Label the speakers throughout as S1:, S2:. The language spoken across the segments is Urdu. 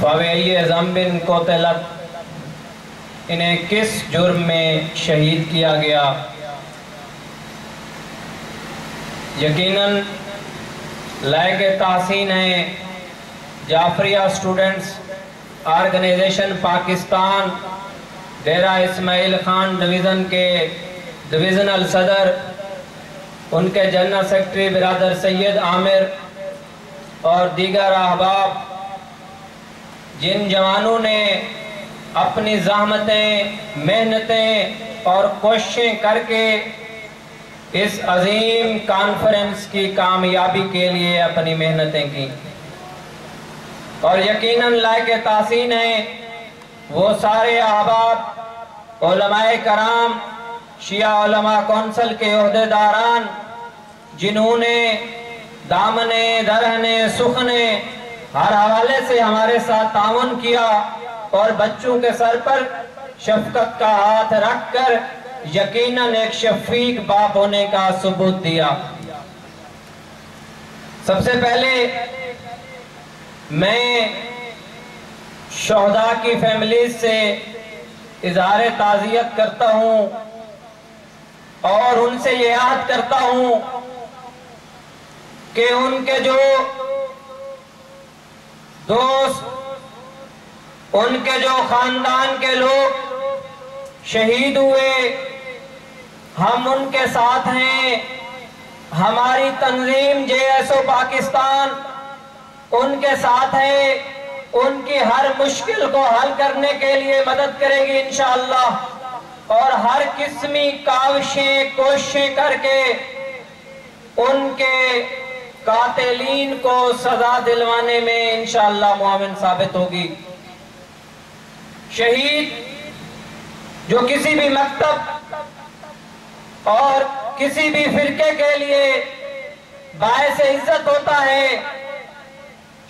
S1: فَبِأَيِّ ذَنْبٍ قُتِلَتْ، انہیں کس جرم میں شہید کیا گیا؟ یقیناً لائق تحسین ہیں Jafaria students organization Pakistan Dera Ismail Khan division کے ڈویژنل صدر، ان کے جنرل سیکرٹری برادر سید عامر اور دیگر احباب، جن جوانوں نے اپنی زحمتیں، محنتیں اور کوششیں کر کے اس عظیم کانفرنس کی کامیابی کے لیے اپنی محنتیں کی، اور یقیناً لائق تحسین ہیں وہ سارے احباب، علماء کرام، شیعہ علماء کونسل کے عہدیداران، جنہوں نے دامنے درہنے سخنے ہر حوالے سے ہمارے ساتھ تعاون کیا اور بچوں کے سر پر شفقت کا ہاتھ رکھ کر یقیناً ایک شفیق باپ ہونے کا ثبوت دیا۔ سب سے پہلے میں شہداء کی فیملیز سے اظہار تعزیت کرتا ہوں اور ان سے یہ عہد کرتا ہوں کہ ان کے جو دوست، ان کے جو خاندان کے لوگ شہید ہوئے، ہم ان کے ساتھ ہیں۔ ہماری تنظیم JSO پاکستان ان کے ساتھ ہے، ان کی ہر مشکل کو حل کرنے کے لیے مدد کرے گی انشاءاللہ، اور ہر قسمی کاوشیں کوششیں کر کے ان کے قاتلین کو سزا دلوانے میں انشاءاللہ معاون ثابت ہوگی۔ شہید جو کسی بھی مکتب اور کسی بھی فرقے کے لیے باعث عزت ہوتا ہے،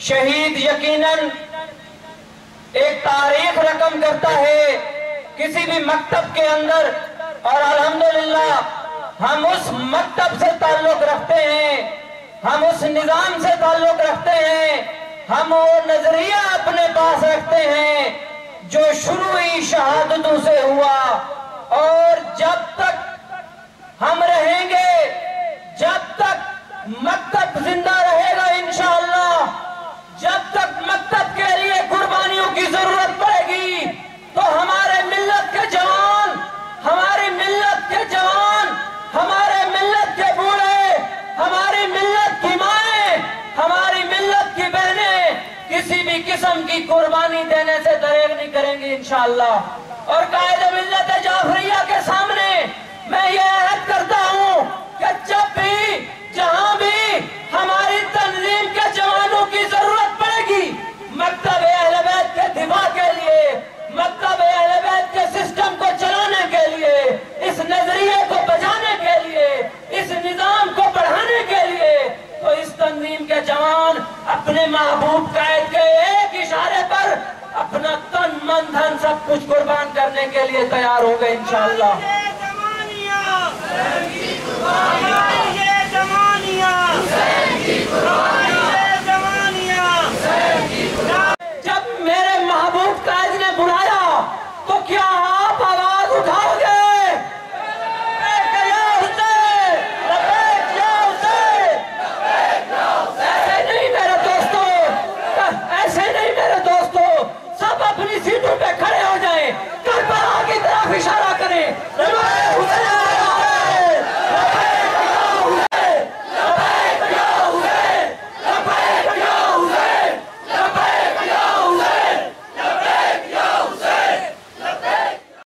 S1: شہید یقیناً ایک تاریخ رقم کرتا ہے کسی بھی مکتب کے اندر، اور الحمدللہ ہم اس مکتب سے تعلق رکھتے ہیں، ہم اس نظام سے تعلق رکھتے ہیں، ہم وہ نظریہ اپنے پاس رکھتے ہیں جو شروعی شہادتوں سے ہوا، اور جب تک ہم رہیں گے، جب تک مکتب زندہ رہے گا انشاءاللہ، جب تک مکتب کے لیے قربانیوں کی ضرورت پڑے گی تو ہمارے ملت کے جوان، ہماری ملت کے جوان، ہمارے ملت کے بوڑھے، ہماری ملت کی مائیں، ہماری ملت کی بہنیں کسی بھی قسم کی قربانی دینے سے دریغ نہیں کریں گی انشاءاللہ۔ اور قائد ملت جعفریہ کے سامنے میں یہ عہد کرتا ہوں کہ جب بھی جہاں بھی ہماری تنظیم کے جوانوں کی ضرورت پڑے گی، مکتب اہل بیت کے دفاع کے لیے، مکتب اہل بیت کے سسٹم کو چلانے کے لیے، اس نظریے کو بجانے کے لیے، اس نظام کو بڑھانے کے لیے، تو اس تنظیم کے جوان اپنے محبوب قائد کے ایک اشارے پر اپنا تن من دھن سب کچھ قربان کرنے کے لیے تیار ہوں گے انشاءاللہ۔